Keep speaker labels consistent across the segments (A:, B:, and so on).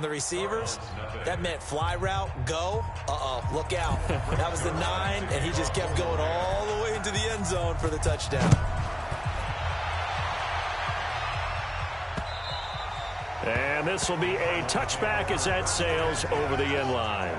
A: The receivers, that meant fly route, go, look out. That was the 9, and he just kept going all the way into the end zone for the touchdown.
B: And this will be a touchback as that sails over the end line.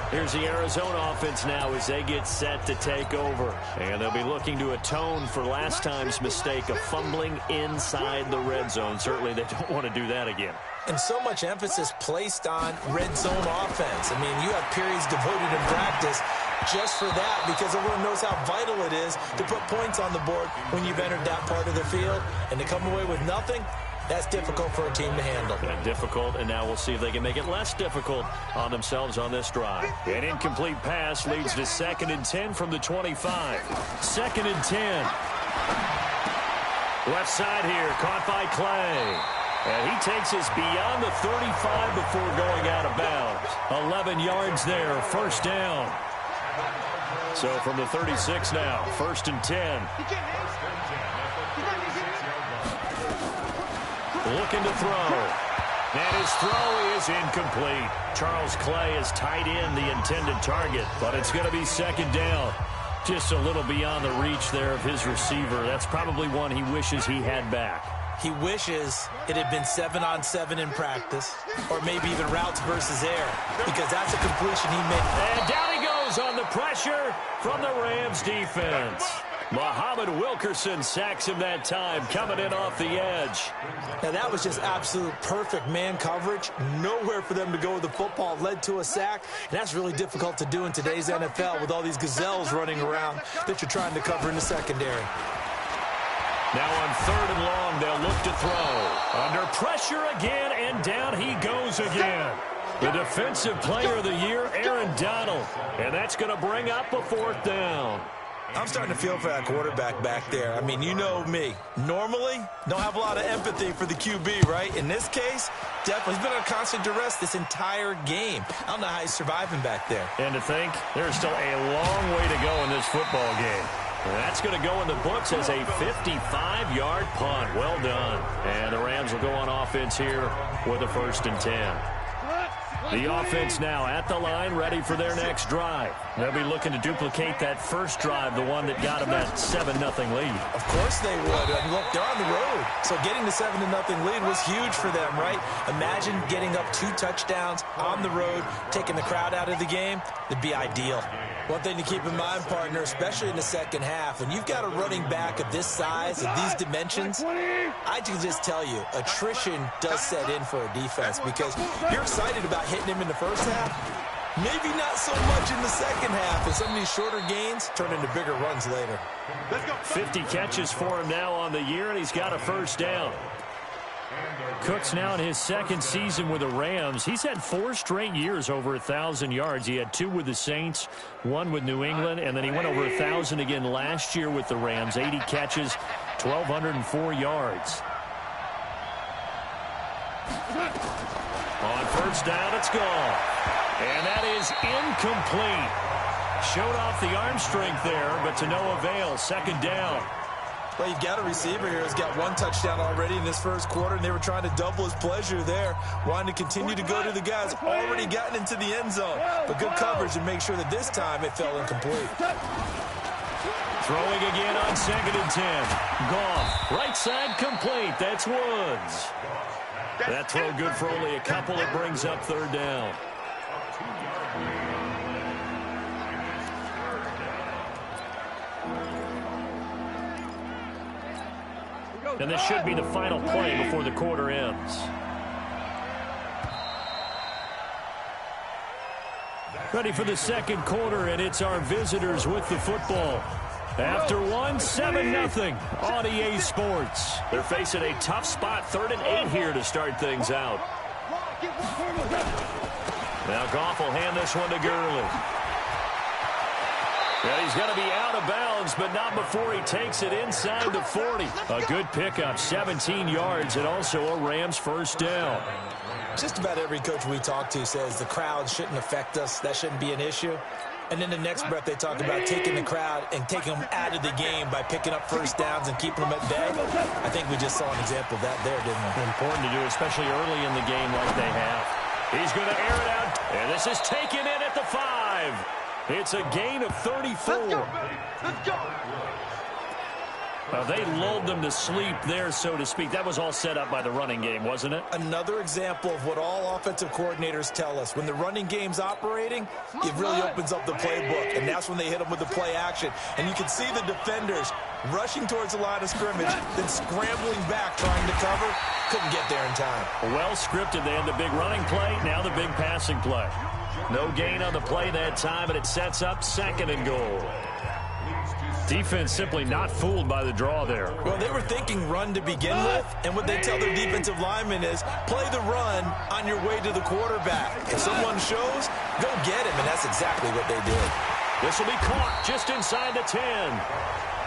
B: Here's the Arizona offense now as they get set to take over. And they'll be looking to atone for last time's mistake of fumbling inside the red zone. Certainly they don't want to do that again.
A: And so much emphasis placed on red zone offense. I mean, you have periods devoted in practice just for that because everyone knows how vital it is to put points on the board when you've entered that part of the field. And to come away with nothing, that's difficult for a team to handle.
B: And difficult, and now we'll see if they can make it less difficult on themselves on this drive. An incomplete pass leads to 2nd and 10 from the 25. 2nd and 10. Left side here, caught by Clay. And he takes us beyond the 35 before going out of bounds. 11 yards there, first down. So from the 36 now, 1st and 10. Looking to throw. And his throw is incomplete. Charles Clay has tied in the intended target, but it's going to be 2nd down. Just a little beyond the reach there of his receiver. That's probably one he wishes he had back.
A: He wishes it had been 7-on-7 in practice, or maybe even routes versus air, because that's a completion he made.
B: And down he goes on the pressure from the Rams defense. Muhammad Wilkerson sacks him that time, coming in off the edge.
A: Now, that was just absolute perfect man coverage. Nowhere for them to go with the football. Led to a sack, and that's really difficult to do in today's NFL with all these gazelles running around that you're trying to cover in the secondary.
B: Now on 3rd and long, they'll look to throw. Under pressure again, and down he goes again. The Defensive Player of the Year, Aaron Donald. And that's going to bring up a 4th down.
A: I'm starting to feel for that quarterback back there. I mean, you know me. Normally, don't have a lot of empathy for the QB, right? In this case, definitely. He's been under constant duress this entire game. I don't know how he's surviving back there.
B: And to think, there's still a long way to go in this football game. And that's going to go in the books as a 55-yard punt. Well done. And the Rams will go on offense here with a 1st and 10. The offense now at the line, ready for their next drive. They'll be looking to duplicate that first drive, the one that got them that 7-0 lead.
A: Of course they would. I mean, look, they're on the road. So getting the 7-0 lead was huge for them, right? Imagine getting up 2 touchdowns on the road, taking the crowd out of the game. It'd be ideal. One thing to keep in mind, partner, especially in the second half, when you've got a running back of this size, of these dimensions, I can just tell you, attrition does set in for a defense because you're excited about hitting him in the first half. Maybe not so much in the second half, and some of these shorter gains turn into bigger runs later.
B: 50 catches for him now on the year, and he's got a 1st down. Cook's now in his 2nd season with the Rams. He's had 4 straight years over 1,000 yards. He had 2 with the Saints, 1 with New England, and then he went over 1,000 again last year with the Rams. 80 catches, 1,204 yards. On 1st down, it's gone. And that is incomplete. Showed off the arm strength there, but to no avail. 2nd down.
A: Well, you've got a receiver here who's got 1 touchdown already in this first quarter, and they were trying to double his pleasure there, wanting to continue to go to the guys already gotten into the end zone. But good coverage to make sure that this time it fell incomplete.
B: Throwing again on 2nd and 10. Gone. Right side complete. That's Woods. That throw good for only a couple. It brings up 3rd down. And this should be the final play before the quarter ends. Ready for the 2nd quarter, and it's our visitors with the football. After 1, 7-0 on EA Sports. They're facing a tough spot, 3rd and 8 here to start things out. Now Goff will hand this one to Gurley. And he's going to be out of bounds, but not before he takes it inside the 40. A good pickup, 17 yards, and also a Rams 1st down.
A: Just about every coach we talk to says the crowd shouldn't affect us. That shouldn't be an issue. And then the next breath they talk about taking the crowd and taking them out of the game by picking up first downs and keeping them at bay. I think we just saw an example of that there, didn't we?
B: Important to do, especially early in the game like they have. He's going to air it out, and this is taken in at the 5. It's a gain of 34.
C: Let's go. Let's go.
B: Well, they lulled them to sleep there, so to speak. That was all set up by the running game, wasn't it?
A: Another example of what all offensive coordinators tell us. When the running game's operating, it really opens up the playbook, and that's when they hit them with the play action. And you can see the defenders rushing towards the line of scrimmage, then scrambling back, trying to cover. Couldn't get there in time.
B: Well scripted. They had the big running play, now the big passing play. No gain on the play that time, and it sets up 2nd and goal. Defense simply not fooled by the draw there.
A: Well, they were thinking run to begin with, and what they tell their defensive linemen is play the run on your way to the quarterback. If someone shows, go get him, and that's exactly what they did.
B: This will be caught just inside the 10.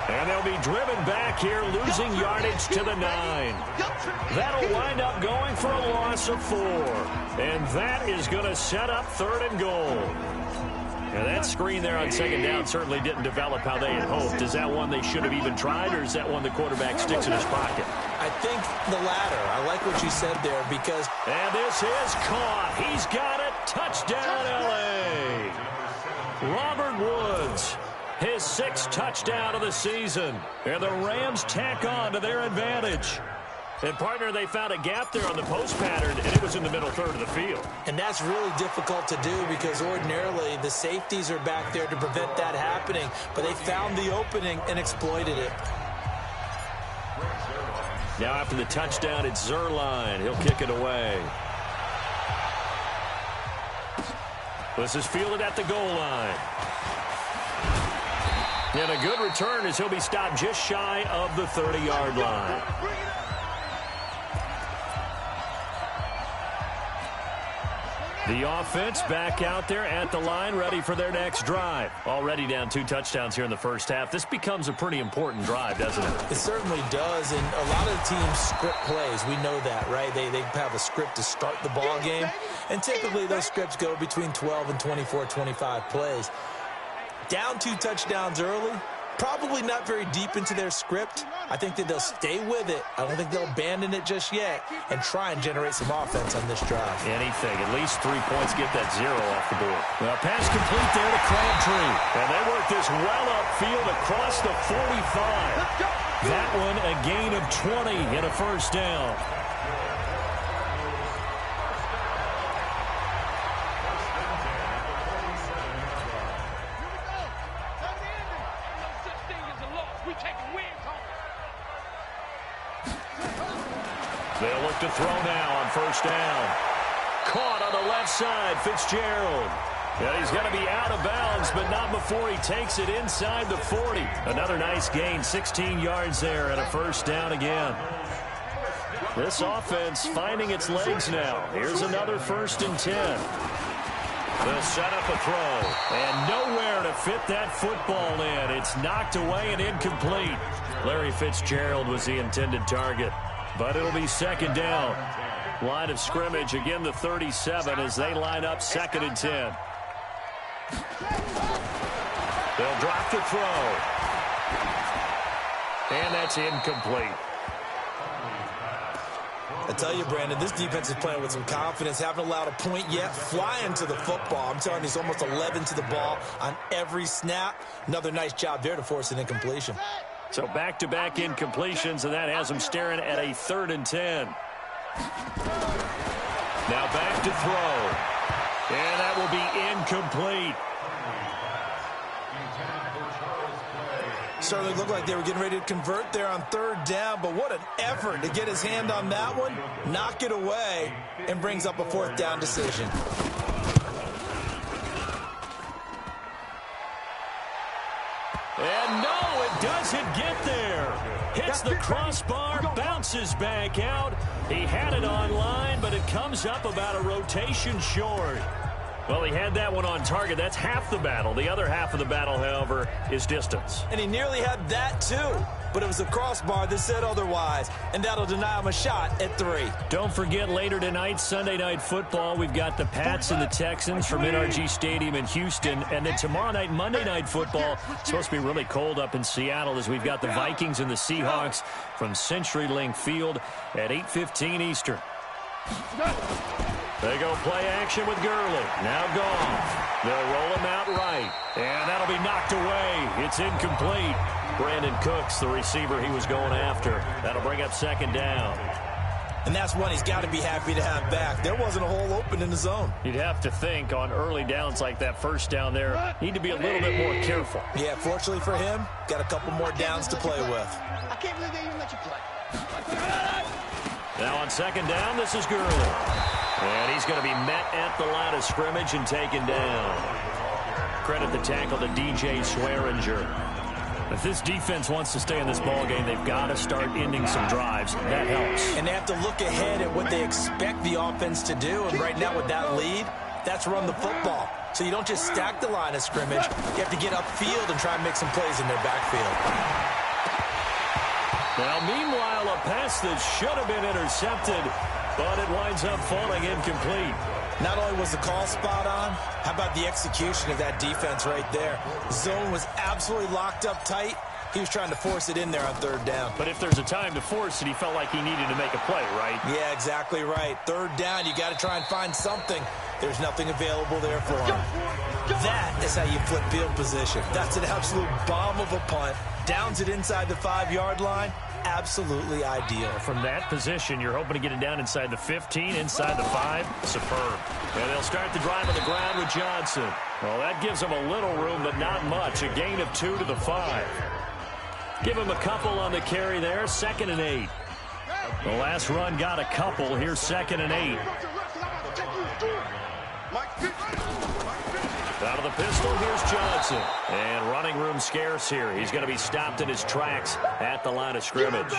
B: And they'll be driven back here, losing yardage to the 9. That'll wind up going for a loss of 4. And that is going to set up 3rd and goal. Now, that screen there on 2nd down certainly didn't develop how they had hoped. Is that one they should have even tried, or is that one the quarterback sticks in his pocket?
A: I think the latter. I like what you said there because...
B: And this is caught. He's got it. Touchdown, L.A. Robert Woods, his 6th touchdown of the season. And the Rams tack on to their advantage. And, partner, they found a gap there on the post pattern, and it was in the middle third of the field.
A: And that's really difficult to do because ordinarily the safeties are back there to prevent that happening. But they found the opening and exploited it.
B: Now after the touchdown, it's Zerline. He'll kick it away. This is fielded at the goal line. And a good return as he'll be stopped just shy of the 30-yard line. The offense back out there at the line, ready for their next drive. Already down 2 touchdowns here in the first half. This becomes a pretty important drive, doesn't it?
A: It certainly does, and a lot of the teams script plays. We know that, right? They have a script to start the ball game, and typically those scripts go between 12 and 24, 25 plays. Down 2 touchdowns early, probably not very deep into their script. I think that they'll stay with it. I don't think they'll abandon it just yet and try and generate some offense on this drive.
B: Anything. At least 3 points, get that 0 off the board. Well, pass complete there to Crabtree. And they work this well upfield across the 45. That one a gain of 20 and a first down. They'll look to throw now on first down. Caught on the left side, Fitzgerald. And he's going to be out of bounds, but not before he takes it inside the 40. Another nice gain, 16 yards there, and a first down again. This offense finding its legs now. Here's another 1st and 10. They'll set up a throw, and nowhere to fit that football in. It's knocked away and incomplete. Larry Fitzgerald was the intended target. But it'll be 2nd down. Line of scrimmage, again the 37 as they line up 2nd and 10. They'll drop the throw. And that's incomplete.
A: I tell you, Brandon, this defense is playing with some confidence. Haven't allowed a point yet. Flying to the football. I'm telling you, it's almost 11 to the ball on every snap. Another nice job there to force an incompletion.
B: So back-to-back incompletions, and that has them staring at a 3rd and 10. Now back to throw. And that will be incomplete.
A: Certainly looked like they were getting ready to convert there on 3rd down, but what an effort to get his hand on that one, knock it away, and brings up a 4th down decision.
B: And no, it doesn't get there. Hits the crossbar, bounces back out. He had it on line, but it comes up about a rotation short. Well, he had that one on target. That's half the battle. The other half of the battle, however, is distance.
A: And he nearly had that, too. but it was a crossbar that said otherwise, and that'll deny him a shot at 3.
B: Don't forget, later tonight, Sunday Night Football, we've got the Pats and the Texans from NRG Stadium in Houston, and then tomorrow night, Monday Night Football, it's supposed to be really cold up in Seattle as we've got the Vikings and the Seahawks from CenturyLink Field at 8:15 Eastern. They go play action with Gurley. Now Goff. They'll roll him out right. And that'll be knocked away. It's incomplete. Brandon Cooks, the receiver he was going after. That'll bring up second down.
A: And that's one he's got to be happy to have back. There wasn't a hole open in the zone.
B: You'd have to think on early downs like that first down there, need to be a little bit more careful.
A: Yeah, fortunately for him, got a couple more downs to play with.
C: I can't believe they even let you play.
B: Now on second down, this is Gurley. And he's going to be met at the line of scrimmage and taken down. Credit the tackle to DJ Swearinger. If this defense wants to stay in this ballgame, they've got to start ending some drives. That helps.
A: And they have to look ahead at what they expect the offense to do. And right now with that lead, that's run the football. So you don't just stack the line of scrimmage. You have to get upfield and try and make some plays in their backfield.
B: Now, meanwhile, a pass that should have been intercepted, but it winds up falling incomplete.
A: Not only was the call spot on, how about the execution of that defense right there? Zone was absolutely locked up tight. He was trying to force it in there on third down.
B: But if there's a time to force it, he felt like he needed to make a play, right?
A: Yeah, exactly right. Third down, you got to try and find something. There's nothing available there for him. That is how you flip field position. That's an absolute bomb of a punt. Downs it inside the 5-yard line. Absolutely ideal.
B: From that position, you're hoping to get it down inside the 15, inside the 5. Superb. And they'll start the drive on the ground with Johnson. Well, that gives them a little room, but not much. A gain of 2 to the 5. Give him a couple on the carry there. 2nd and 8. The last run got a couple. Here's 2nd and 8. Out of the pistol, here's Johnson. And running room scarce here. He's going to be stopped in his tracks at the line of scrimmage.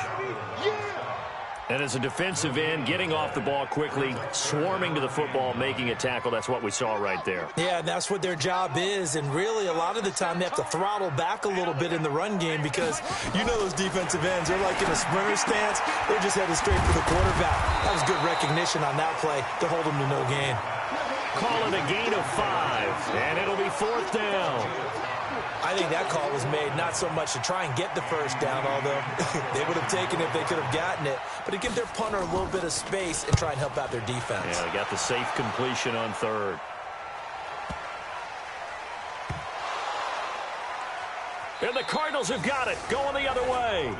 B: And as a defensive end, getting off the ball quickly, swarming to the football, making a tackle, that's what we saw right there.
A: Yeah, that's what their job is. And really, a lot of the time, they have to throttle back a little bit in the run game because you know those defensive ends, they're like in a sprinter stance. They're just headed straight for the quarterback. That was good recognition on that play to hold them to no gain.
B: Call it a gain of 5, and it'll be 4th down.
A: I think that call was made not so much to try and get the first down, although they would have taken it if they could have gotten it, but to give their punter a little bit of space and try and help out their defense.
B: Yeah, they got the safe completion on 3rd. And the Cardinals have got it, going the other way.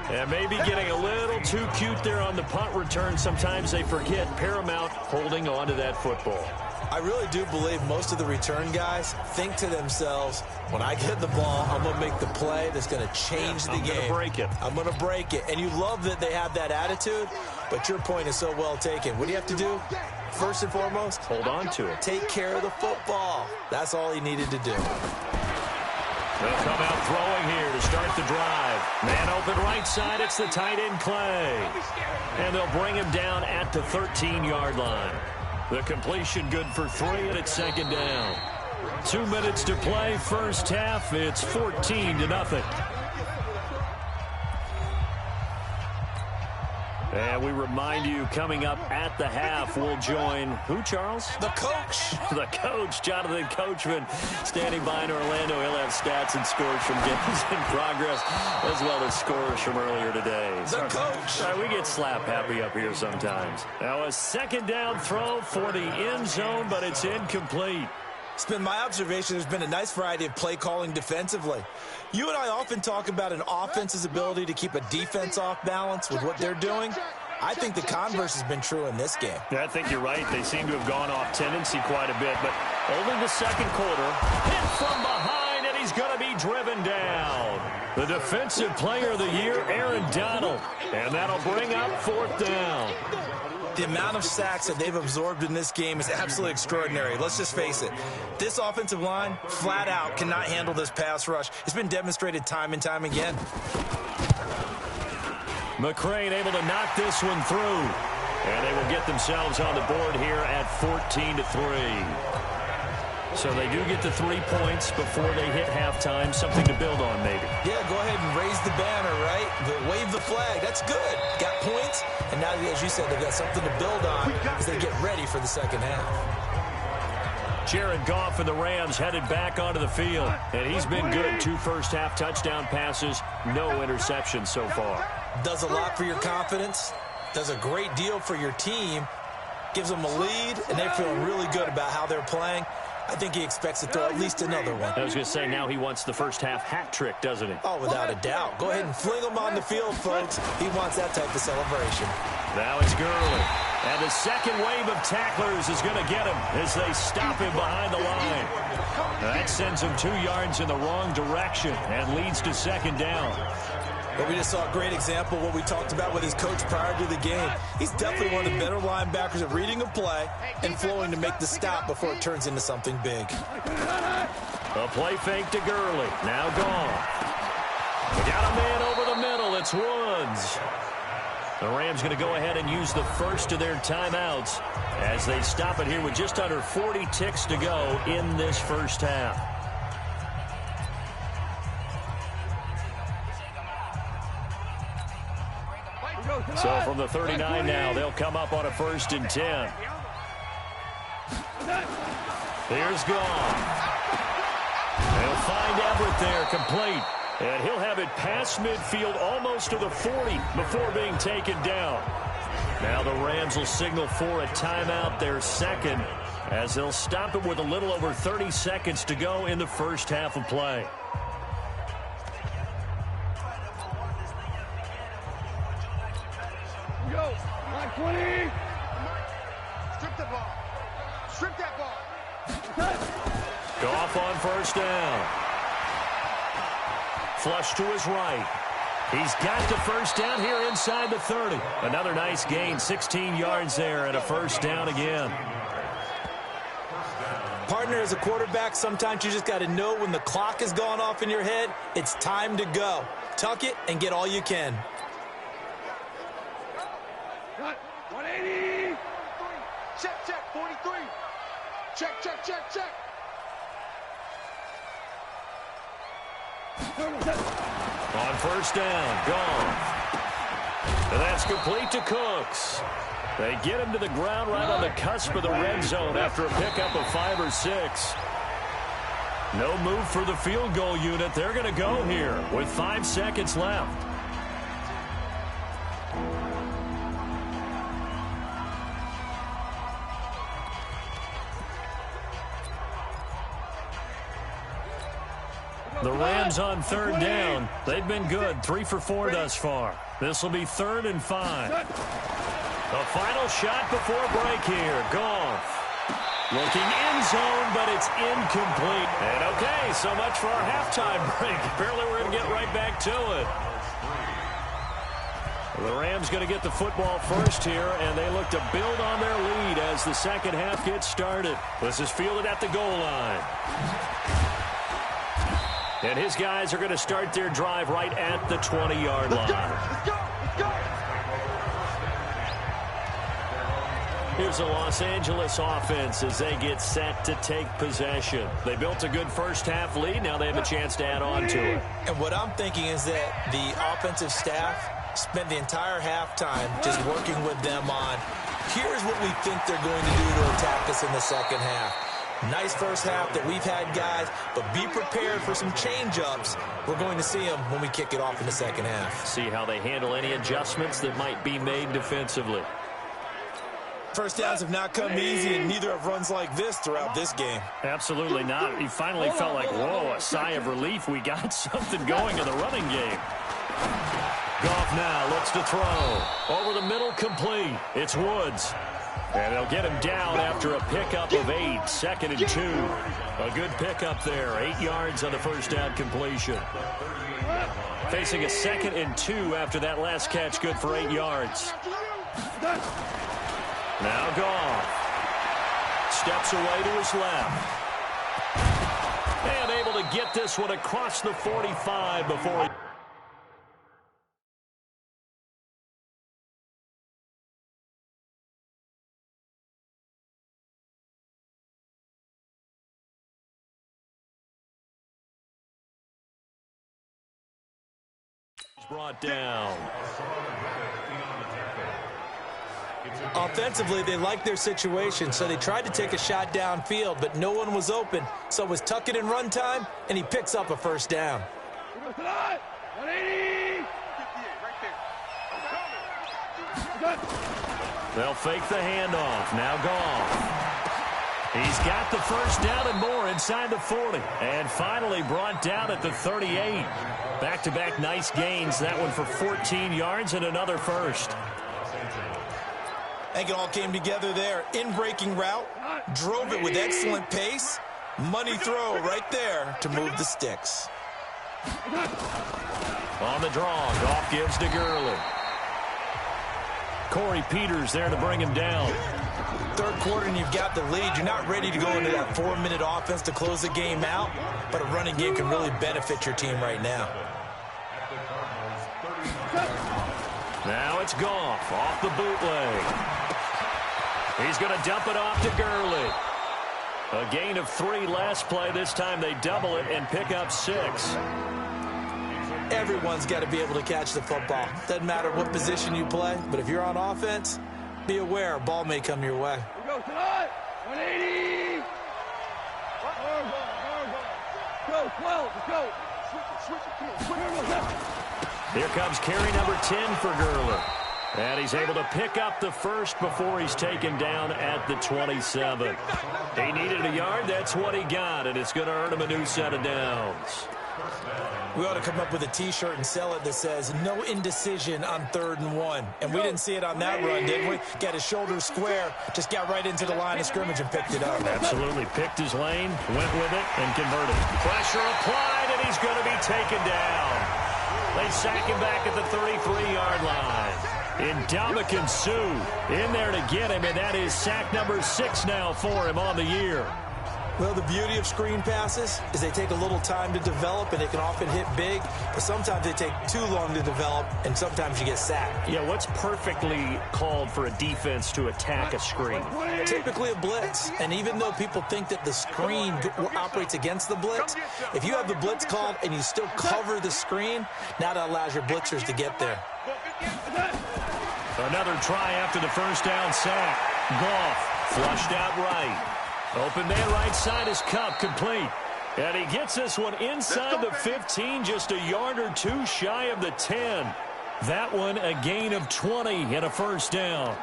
B: And maybe getting a little too cute there on the punt return. Sometimes they forget paramount holding on to that football.
A: I really do believe most of the return guys think to themselves, when I get the ball, I'm going to make the play that's going to change the game.
B: I'm going to break it.
A: I'm going to break it. And you love that they have that attitude, but your point is so well taken. What do you have to do? First and foremost,
B: hold on to it.
A: Take care of the football. That's all he needed to do.
B: They'll come out throwing here to start the drive. Man open right side, it's the tight end Clay. And they'll bring him down at the 13-yard line. The completion good for 3, and it's 2nd down. 2 minutes to play, first half. It's 14-0. And we remind you, coming up at the half, we'll join who, Charles?
A: The coach.
B: The coach, Jonathan Coachman, standing by in Orlando. He'll have stats and scores from games in progress, as well as scores from earlier today.
A: The coach.
B: We get slap happy up here sometimes. Now a 2nd down throw for the end zone, but it's incomplete.
A: It's been my observation there's been a nice variety of play calling defensively. You and I often talk about an offense's ability to keep a defense off balance with what they're doing. I think the converse has been true in this game.
B: Yeah, I think you're right. They seem to have gone off tendency quite a bit, but only the 2nd quarter. Hit from behind, and he's going to be driven down. The defensive player of the year, Aaron Donald. And that'll bring up 4th down.
A: The amount of sacks that they've absorbed in this game is absolutely extraordinary. Let's just face it. This offensive line, flat out, cannot handle this pass rush. It's been demonstrated time and time again.
B: McCrane able to knock this one through. And they will get themselves on the board here at 14-3. So they do get the 3 points before they hit halftime. Something to build on, maybe.
A: Yeah, go ahead and raise the banner, right? Wave the flag. That's good. Got points, and now, as you said, they've got something to build on as they get ready for the second half.
B: Jared Goff and the Rams headed back onto the field, and he's been good. 2 first-half touchdown passes, no interceptions so far.
A: Does a lot for your confidence, does a great deal for your team, gives them a lead, and they're feeling really good about how they're playing. I think he expects to throw at least another one.
B: I was going to say, now he wants the first-half hat trick, doesn't he?
A: Oh, without a doubt. Go ahead and fling him on the field, folks. He wants that type of celebration.
B: Now it's Gurley. And the second wave of tacklers is going to get him as they stop him behind the line. That sends him 2 yards in the wrong direction and leads to second down.
A: But we just saw a great example of what we talked about with his coach prior to the game. He's definitely one of the better linebackers at reading a play and flowing to make the stop before it turns into something big.
B: A play fake to Gurley. Now gone. We got a man over the middle. It's Woods. The Rams going to go ahead and use the first of their timeouts as they stop it here with just under 40 ticks to go in this first half. So from the 39 now, they'll come up on a 1st and 10. Here's Goff. They'll find Everett there, complete. And he'll have it past midfield almost to the 40 before being taken down. Now the Rams will signal for a timeout, their second, as they'll stop it with a little over 30 seconds to go in the first half of play.
C: Go. 20. Strip the ball. Strip that ball.
B: Goff on 1st down. Flush to his right. He's got the 1st down here inside the 30. Another nice gain, 16 yards there, and a 1st down again.
A: Partner, as a quarterback, sometimes you just got to know when the clock has gone off in your head, it's time to go. Tuck it and get all you can.
C: 180. Check, 43. Check.
B: On 1st down, gone. And that's complete to Cooks. They get him to the ground right on the cusp of the red zone after a pickup of 5 or 6. No move for the field goal unit. They're going to go here with 5 seconds left. The Rams on 3rd down. They've been good, 3 for 4 thus far. This will be 3rd and 5. The final shot before break here. Goff. Looking end zone, but it's incomplete. And okay, so much for our halftime break. Apparently we're going to get right back to it. The Rams going to get the football first here, and they look to build on their lead as the second half gets started. This is fielded at the goal line. And his guys are going to start their drive right at the 20-yard line.
C: Let's go.
B: Here's the Los Angeles offense as they get set to take possession. They built a good first-half lead. Now they have a chance to add on to it.
A: And what I'm thinking is that the offensive staff spent the entire halftime just working with them on, here's what we think they're going to do to attack us in the second half. Nice first half that we've had, guys, but be prepared for some change-ups. We're going to see them when we kick it off in the second half.
B: See how they handle any adjustments that might be made defensively.
A: First downs have not come easy, and neither have runs like this throughout this game.
B: Absolutely not. He finally felt like, whoa, a sigh of relief. We got something going in the running game. Goff now looks to throw. Over the middle, complete. It's Woods. And they'll get him down after a pickup of 8, 2nd and 2. A good pickup there, 8 yards on the first down completion. Facing a 2nd and 2 after that last catch, good for 8 yards. Now Goff. Steps away to his left. And able to get this one across the 45 before he... brought down.
A: Offensively, they liked their situation, so they tried to take a shot downfield, but no one was open. So it was tuck it and run time, and he picks up a first down.
C: 180.
B: They'll fake the handoff. Now Goff. He's got the first down and more inside the 40. And finally brought down at the 38. Back-to-back nice gains. That one for 14 yards and another first.
A: I think it all came together there. In-breaking route, drove it with excellent pace. Money throw right there to move the sticks.
B: On the draw, Goff gives to Gurley. Corey Peters there to bring him down.
A: Third quarter and you've got the lead. You're not ready to go into that 4-minute offense to close the game out, but a running game can really benefit your team right now.
B: Now it's Goff off the bootleg. He's going to dump it off to Gurley. A gain of 3 last play. This time they double it and pick up 6.
A: Everyone's got to be able to catch the football. Doesn't matter what position you play, but if you're on offense, be aware a ball may come your way.
C: We go tonight. 180. Go, 12. Let's go. Switch it. Come on.
B: Here comes carry number 10 for Gurley. And he's able to pick up the first before he's taken down at the 27. He needed a yard. That's what he got, and it's going to earn him a new set of downs.
A: We ought to come up with a T-shirt and sell it that says, no indecision on 3rd and 1. And we didn't see it on that run, did we? Got his shoulders square, just got right into the line of scrimmage and picked it up.
B: Absolutely. Picked his lane, went with it, and converted. Pressure applied, and he's going to be taken down. They sack him back at the 33-yard line. Ndamukong Suh in there to get him, and that is sack number 6 now for him on the year.
A: Well, the beauty of screen passes is they take a little time to develop, and they can often hit big, but sometimes they take too long to develop, and sometimes you get sacked.
B: Yeah, what's perfectly called for a defense to attack a screen?
A: Typically a blitz, and even though people think that the screen operates against the blitz, if you have the blitz called and you still cover the screen, now that allows your blitzers to get there.
B: Another try after the first down sack. Goff flushed out right. Open man right side is Cup, complete. And he gets this one inside the 15, just a yard or 2 shy of the 10. That one a gain of 20 and a first down.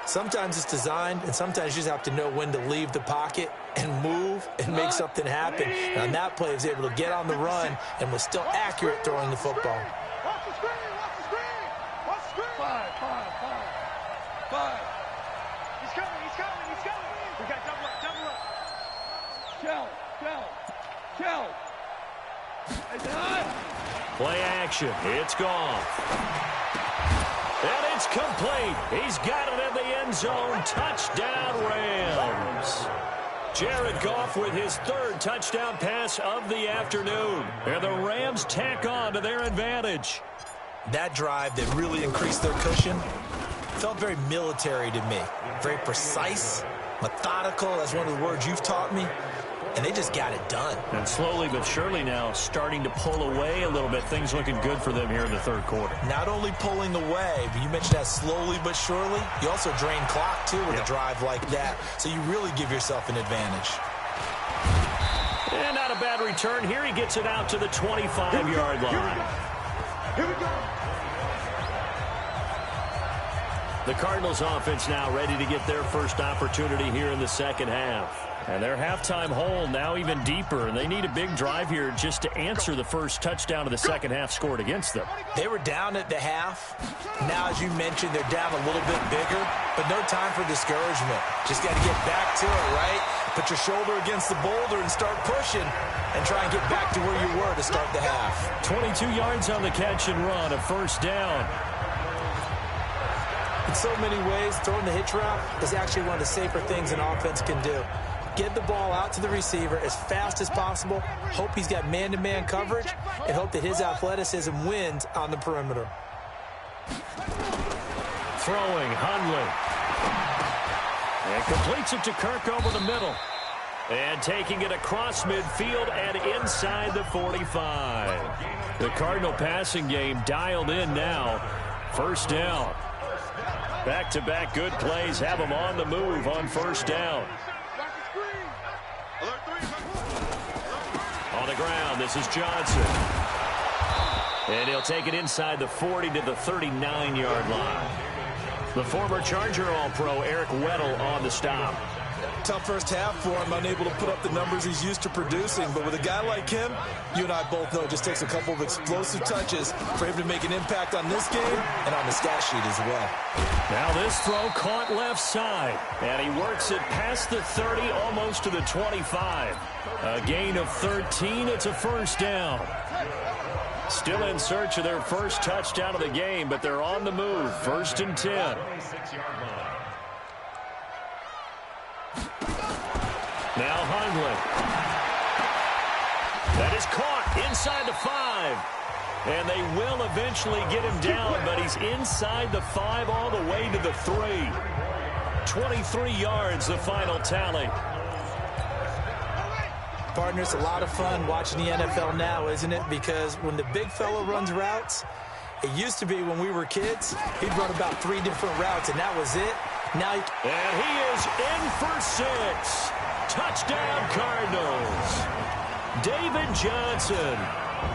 A: Sometimes it's designed, and sometimes you just have to know when to leave the pocket and move and make something happen. And on that play, he was able to get on the run and was still accurate throwing the football.
C: Watch the screen. Watch the screen. Watch the screen. 5. He's coming. We got double up. Shell.
B: Play action. It's Goff. And it's complete. He's got it in the end zone. Touchdown, Rams. Jared Goff with his 3rd touchdown pass of the afternoon. And the Rams tack on to their advantage.
A: That drive that really increased their cushion felt very military to me. Very precise, methodical. That's one of the words you've taught me. And they just got it done.
B: And slowly but surely now starting to pull away a little bit. Things looking good for them here in the 3rd quarter.
A: Not only pulling away, but you mentioned that slowly but surely. You also drain clock, too, with a drive like that. So you really give yourself an advantage.
B: And not a bad return. Here he gets it out to the 25-yard line.
C: Here we go.
B: The Cardinals offense now ready to get their first opportunity here in the second half. And their halftime hole now even deeper, and they need a big drive here just to answer the first touchdown of the second half scored against them.
A: They were down at the half. Now, as you mentioned, they're down a little bit bigger, but no time for discouragement. Just got to get back to it, right? Put your shoulder against the boulder and start pushing and try and get back to where you were to start the half.
B: 22 yards on the catch and run, a first down.
A: In so many ways, throwing the hitch route is actually one of the safer things an offense can do. Get the ball out to the receiver as fast as possible, hope he's got man-to-man coverage, and hope that his athleticism wins on the perimeter.
B: Throwing, Hundley. And completes it to Kirk over the middle. And taking it across midfield and inside the 45. The Cardinal passing game dialed in now. First down. Back-to-back good plays have them on the move on first down. On the ground, this is Johnson. And he'll take it inside the 40 to the 39-yard line. The former Charger All-Pro Eric Weddle on the stop.
A: Tough first half for him, unable to put up the numbers he's used to producing. But with a guy like him, you and I both know it just takes a couple of explosive touches for him to make an impact on this game and on the stat sheet as well.
B: Now this throw caught left side, and he works it past the 30, almost to the 25. A gain of 13, it's a first down. Still in search of their first touchdown of the game, but they're on the move. First and 10. Now Hundley. That is caught inside the 5. And they will eventually get him down, but he's inside the 5 all the way to the 3. 23 yards, the final tally.
A: Partner, it's a lot of fun watching the NFL now, isn't it? Because when the big fella runs routes, it used to be when we were kids, he'd run about 3 different routes, and that was it. Now
B: and he is in for 6. Touchdown, Cardinals. David Johnson,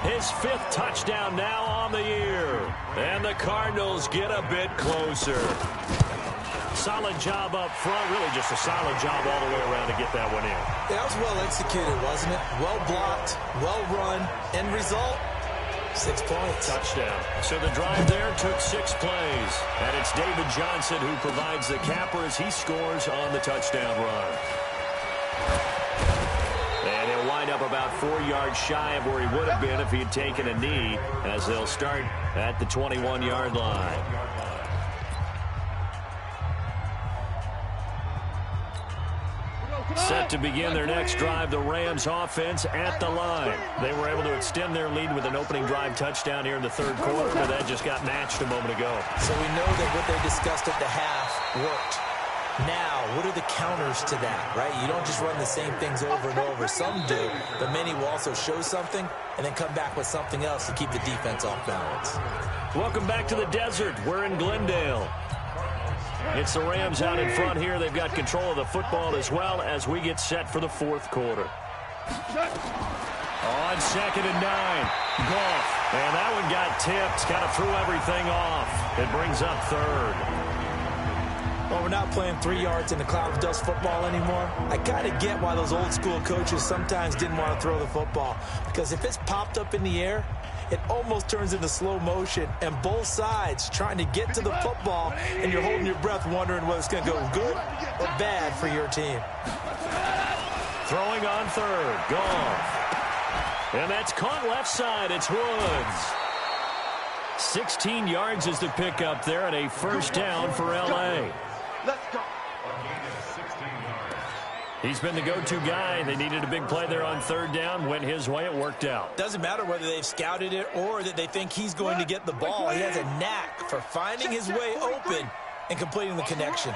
B: his 5th touchdown now on the year. And the Cardinals get a bit closer. Solid job up front, really just a solid job all the way around to get that one in.
A: Yeah, that was well executed, wasn't it? Well blocked, well run. End result, 6 points.
B: Touchdown. So the drive there took 6 plays. And it's David Johnson who provides the capper as he scores on the touchdown run. And he'll wind up about 4 yards shy of where he would have been if he had taken a knee, as they'll start at the 21-yard line. Set to begin their next drive, the Rams offense at the line. They were able to extend their lead with an opening drive touchdown here in the 3rd quarter, but that just got matched a moment ago.
A: So we know that what they discussed at the half worked. Now, what are the counters to that, right? You don't just run the same things over and over. Some do, but many will also show something and then come back with something else to keep the defense off balance.
B: Welcome back to the desert. We're in Glendale. It's the Rams out in front here. They've got control of the football as well as we get set for the 4th quarter. On 2nd and 9, Goff. And that one got tipped, kind of threw everything off. It brings up 3rd.
A: Well, we're not playing 3 yards in the cloud of dust football anymore. I kind of get why those old school coaches sometimes didn't want to throw the football. Because if it's popped up in the air, it almost turns into slow motion. And both sides trying to get to the football, and you're holding your breath wondering whether it's going to go good or bad for your team.
B: Throwing on 3rd, Goff. And that's caught left side. It's Woods. 16 yards is the pickup there, and a first down for L.A.
C: Let's go.
B: He's been the go-to guy. They needed a big play there on 3rd down. Went his way. It worked out.
A: Doesn't matter whether they've scouted it or that they think he's going to get the ball. He has a knack for finding his way open and completing the connection.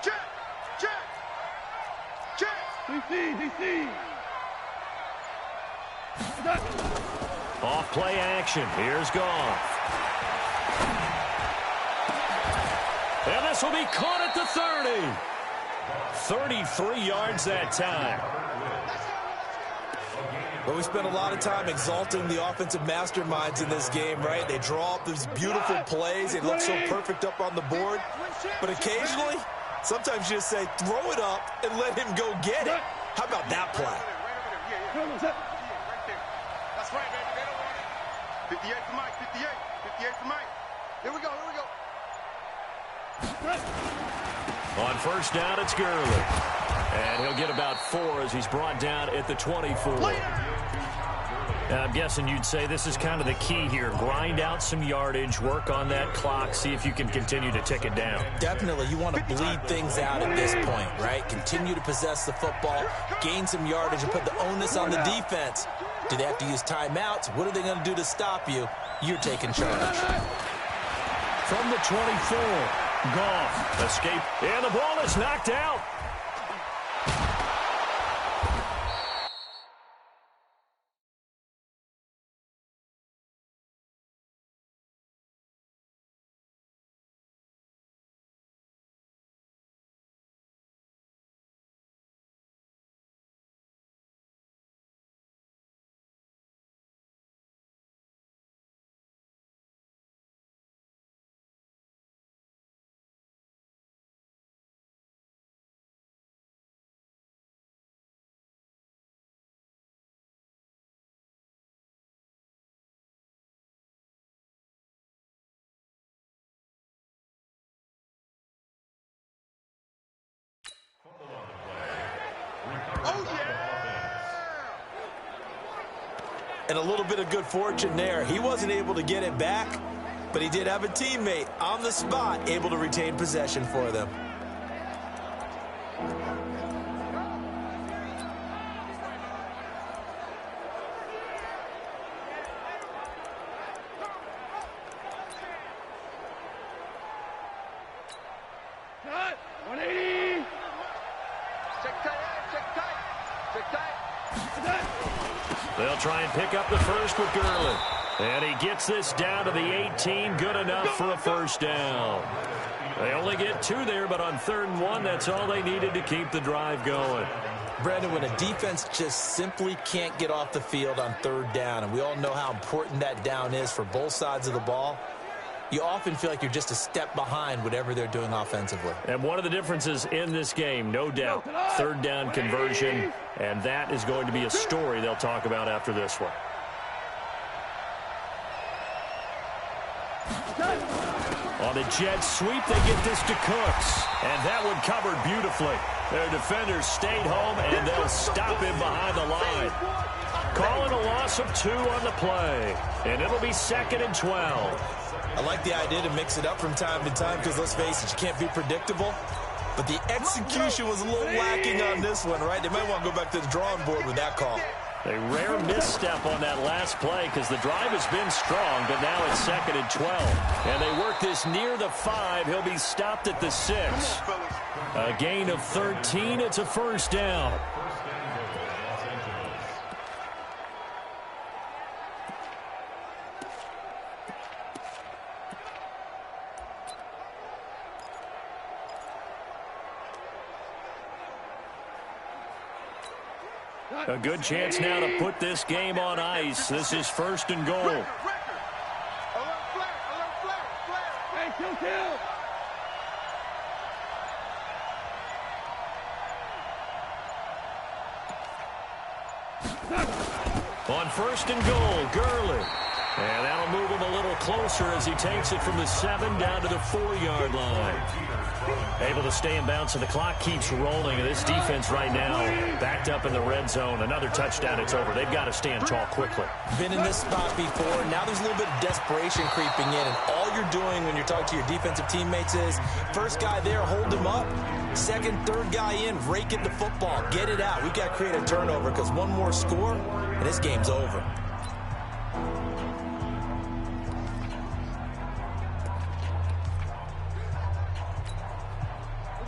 C: Check. DC.
B: Off play action. Here's Goff. And this will be caught at the 30. 33 yards that time.
A: Well, we spent a lot of time exalting the offensive masterminds in this game, right? They draw up these beautiful plays. They look so perfect up on the board. But occasionally, sometimes you just say, throw it up and let him go get it. How about that play?
C: That's right, baby. They don't want it. 58 to Mike. 58 to Mike. Here we go.
B: On first down, it's Gurley. And he'll get about 4 as he's brought down at the 24. And I'm guessing you'd say this is kind of the key here. Grind out some yardage, work on that clock, see if you can continue to tick it down.
A: Definitely. You want to bleed things out at this point, right? Continue to possess the football, gain some yardage, and put the onus on the defense. Do they have to use timeouts? What are they going to do to stop you? You're taking charge.
B: From the 24, Goff escape, and the ball is knocked out.
A: And a little bit of good fortune there. He wasn't able to get it back, but he did have a teammate on the spot able to retain possession for them.
B: They'll try and pick up the first with Gurley. And he gets this down to the 18. Good enough for a first down. They only get 2 there, but on 3rd and 1, that's all they needed to keep the drive going.
A: Brandon, when a defense just simply can't get off the field on 3rd down, and we all know how important that down is for both sides of the ball, you often feel like you're just a step behind whatever they're doing offensively.
B: And one of the differences in this game, no doubt, 3rd down conversion, and that is going to be a story they'll talk about after this one. On the jet sweep, they get this to Cooks, and that one covered beautifully. Their defenders stayed home, and they'll stop him behind the line. Calling a loss of 2 on the play, and it'll be 2nd and 12.
A: I like the idea to mix it up from time to time because, let's face it, you can't be predictable. But the execution was a little lacking on this one, right? They might want to go back to the drawing board with that call.
B: A rare misstep on that last play because the drive has been strong, but now it's 2nd and 12. And they work this near the 5. He'll be stopped at the 6. A gain of 13. It's a first down. A good chance now to put this game on ice. This is 1st and goal. On 1st and goal, Gurley. And that'll move him a little closer as he takes it from the 7 down to the 4-yard line. Able to stay in bounds, and the clock keeps rolling. And this defense right now backed up in the red zone. Another touchdown, it's over. They've got to stand tall quickly.
A: Been in this spot before. Now there's a little bit of desperation creeping in. And all you're doing when you're talking to your defensive teammates is, first guy there, hold him up. 2nd, 3rd guy in, rake it the football. Get it out. We've got to create a turnover because one more score, and this game's over.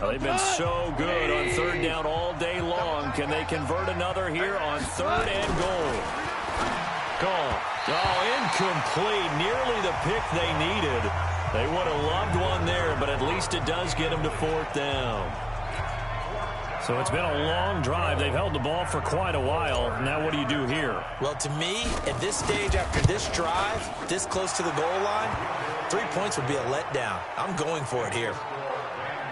B: Well, they've been so good on 3rd down all day long. Can they convert another here on 3rd and goal? Goal. Oh, incomplete. Nearly the pick they needed. They would have loved one there, but at least it does get them to 4th down. So it's been a long drive. They've held the ball for quite a while. Now what do you do here?
A: Well, to me, at this stage, after this drive, this close to the goal line, 3 points would be a letdown. I'm going for it here.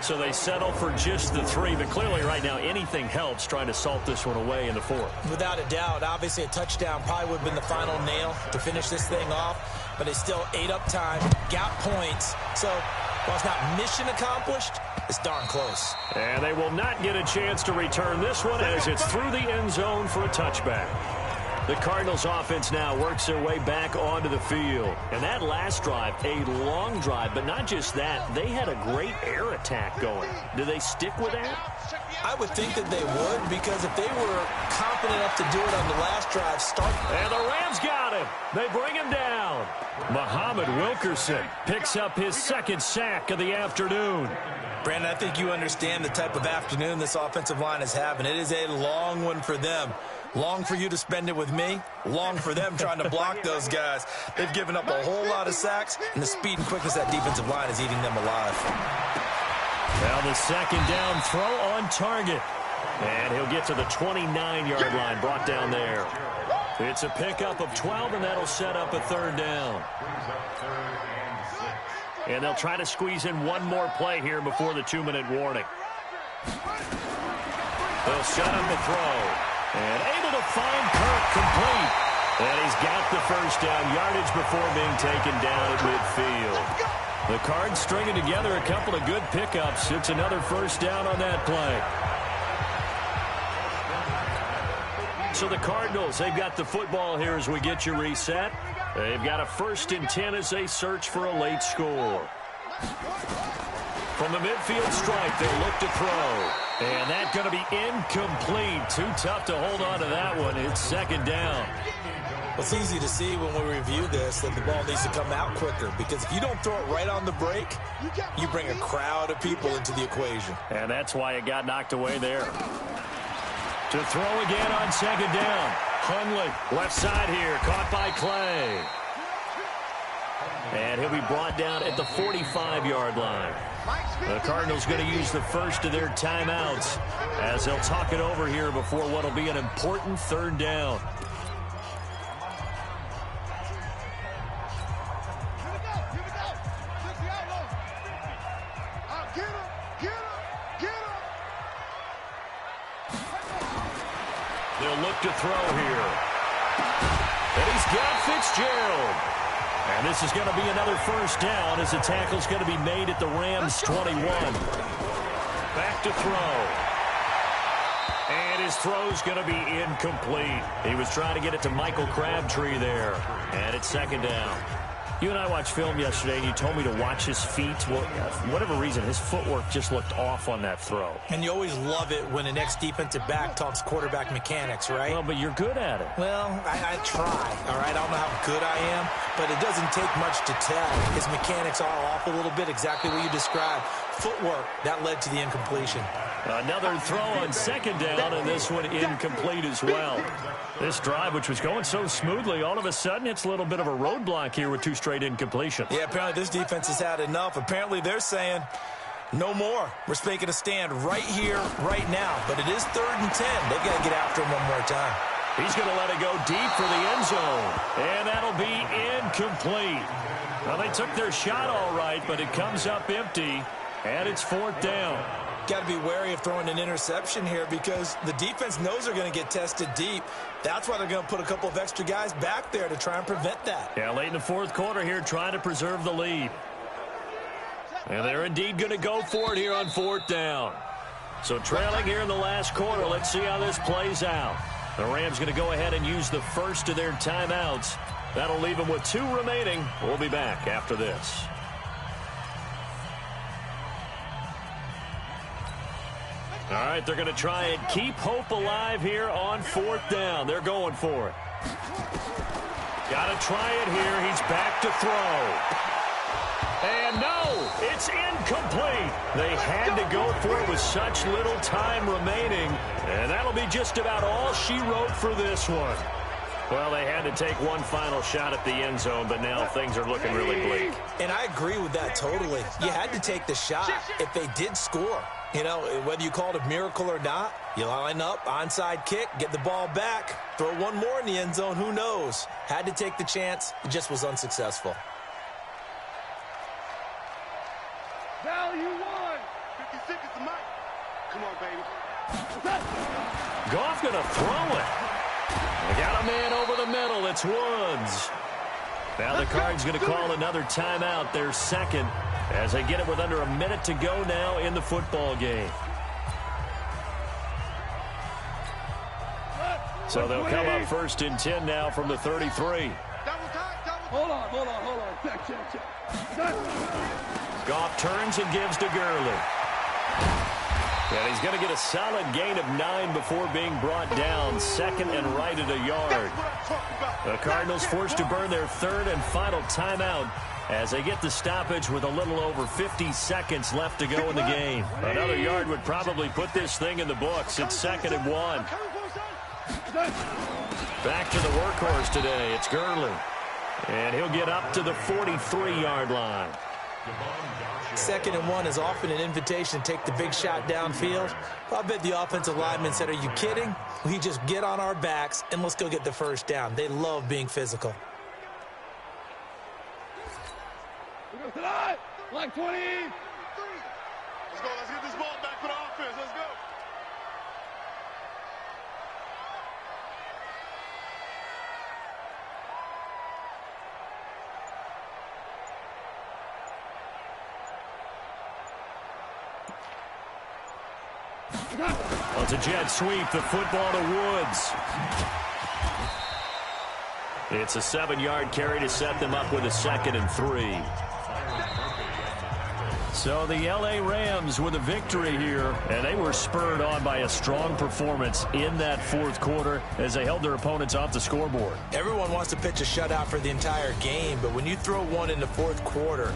B: So they settle for just the 3, but clearly right now anything helps trying to salt this one away in the 4th.
A: Without a doubt, obviously a touchdown probably would have been the final nail to finish this thing off, but they still ate up time, got points. So while it's not mission accomplished, it's darn close.
B: And they will not get a chance to return this one as it's through the end zone for a touchback. The Cardinals offense now works their way back onto the field. And that last drive, a long drive, but not just that, they had a great air attack going. Do they stick with that?
A: I would think that they would, because if they were confident enough to do it on the last drive,
B: And the Rams got him. They bring him down. Muhammad Wilkerson picks up his 2nd sack of the afternoon.
A: Brandon, I think you understand the type of afternoon this offensive line is having. It is a long one for them. Long for you to spend it with me. Long for them trying to block those guys. They've given up a whole lot of sacks, and the speed and quickness of that defensive line is eating them alive.
B: Now the 2nd down throw on target. And he'll get to the 29-yard line, brought down there. It's a pickup of 12, and that'll set up a 3rd down. And they'll try to squeeze in one more play here before the 2-minute warning. They'll set up the throw. And able to find Kirk complete. And he's got the first down yardage before being taken down at midfield. The Cards stringing together a couple of good pickups. It's another first down on that play. so the Cardinals, they've got the football here as we get you reset. They've got a 1st and 10 as they search for a late score. From the midfield stripe, they'll look to throw. And that's going to be incomplete. Too tough to hold on to that one. It's 2nd down.
A: It's easy to see when we review this that the ball needs to come out quicker, because if you don't throw it right on the break, you bring a crowd of people into the equation.
B: And that's why it got knocked away there. To throw again on 2nd down. Hundley, left side here, caught by Clay. And he'll be brought down at the 45-yard line. The Cardinals going to use the first of their timeouts as they'll talk it over here before what will be an important 3rd down. They'll look to throw here. And he's got Fitzgerald. And this is going to be another 1st down as the tackle's going to be made at the Rams' 21. Back to throw. And his throw's going to be incomplete. He was trying to get it to Michael Crabtree there. And it's 2nd down. You and I watched film yesterday, and you told me to watch his feet. Well, for whatever reason, his footwork just looked off on that throw.
A: And you always love it when an ex-defensive back talks quarterback mechanics, right?
B: Well, but you're good at it.
A: Well, I try, all right? I don't know how good I am, but it doesn't take much to tell. His mechanics are off a little bit, exactly what you described. Footwork, that led to the incompletion.
B: Another throw on 2nd down, and this one incomplete as well. This drive, which was going so smoothly, all of a sudden it's a little bit of a roadblock here with 2 straight incompletions.
A: Yeah, apparently this defense has had enough. Apparently they're saying no more. We're making a stand right here, right now. But it is 3rd and 10. They've got to get after him one more time.
B: He's going to let it go deep for the end zone. And that'll be incomplete. Well, they took their shot all right, but it comes up empty, and it's 4th down.
A: Got to be wary of throwing an interception here because the defense knows they're going to get tested deep. That's why they're going to put a couple of extra guys back there to try and prevent that.
B: Yeah, late in the 4th quarter here, trying to preserve the lead. And they're indeed going to go for it here on 4th down. So trailing here in the last quarter, let's see how this plays out. The Rams going to go ahead and use the first of their timeouts. That'll leave them with 2 remaining. We'll be back after this. All right, they're going to try and keep hope alive here on 4th down. They're going for it. Got to try it here. He's back to throw. And no, it's incomplete. They had to go for it with such little time remaining. And that'll be just about all she wrote for this one. Well, they had to take one final shot at the end zone, but now things are looking really bleak.
A: And I agree with that totally. You had to take the shot if they did score. You know, whether you call it a miracle or not, you line up, onside kick, get the ball back, throw one more in the end zone, who knows? Had to take the chance, it just was unsuccessful.
C: Value 1. 56 is the mic. Come on, baby.
B: Goff going to throw it. They got a man over the middle. It's Woods. Now the Cards going to call another timeout, their 2nd, as they get it with under a minute to go now in the football game. So they'll come up 1st and 10 now from the 33.
C: Hold on. Check.
B: Goff turns and gives to Gurley. And he's going to get a solid gain of 9 before being brought down, 2nd and right at a yard. The Cardinals forced to burn their 3rd and final timeout as they get the stoppage with a little over 50 seconds left to go in the game. Another yard would probably put this thing in the books. It's 2nd and 1. Back to the workhorse today. It's Gurley. And he'll get up to the 43-yard line.
A: 2nd and 1 is often an invitation to take the big shot downfield. I bet the offensive lineman said, are you kidding? We just get on our backs and let's go get the 1st down. They love being physical.
C: Like 20. Let's go. Let's get this ball back for the offense. Let's go.
B: Well, it's a jet sweep. The football to Woods. It's a 7-yard carry to set them up with a 2nd and 3. So the L.A. Rams with a victory here, and they were spurred on by a strong performance in that 4th quarter as they held their opponents off the scoreboard.
A: Everyone wants to pitch a shutout for the entire game, but when you throw one in the 4th quarter,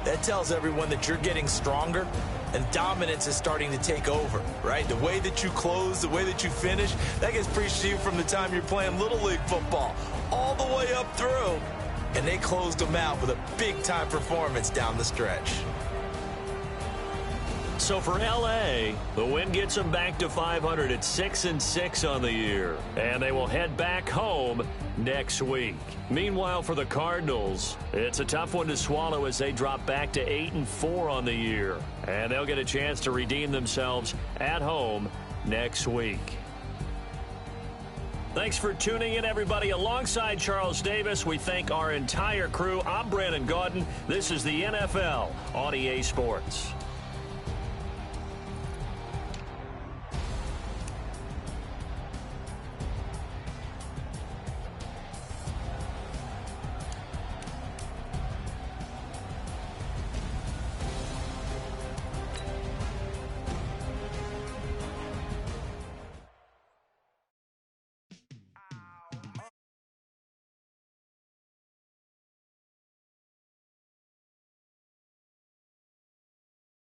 A: that tells everyone that you're getting stronger and dominance is starting to take over, right? The way that you close, the way that you finish, that gets preached to you from the time you're playing Little League football all the way up through. And they closed them out with a big-time performance down the stretch.
B: So for L.A., the win gets them back to 500 at 6-6 on the year. And they will head back home next week. Meanwhile, for the Cardinals, it's a tough one to swallow as they drop back to 8-4 on the year. And they'll get a chance to redeem themselves at home next week. Thanks for tuning in, everybody. Alongside Charles Davis, we thank our entire crew. I'm Brandon Gaudin. This is the NFL on EA Sports.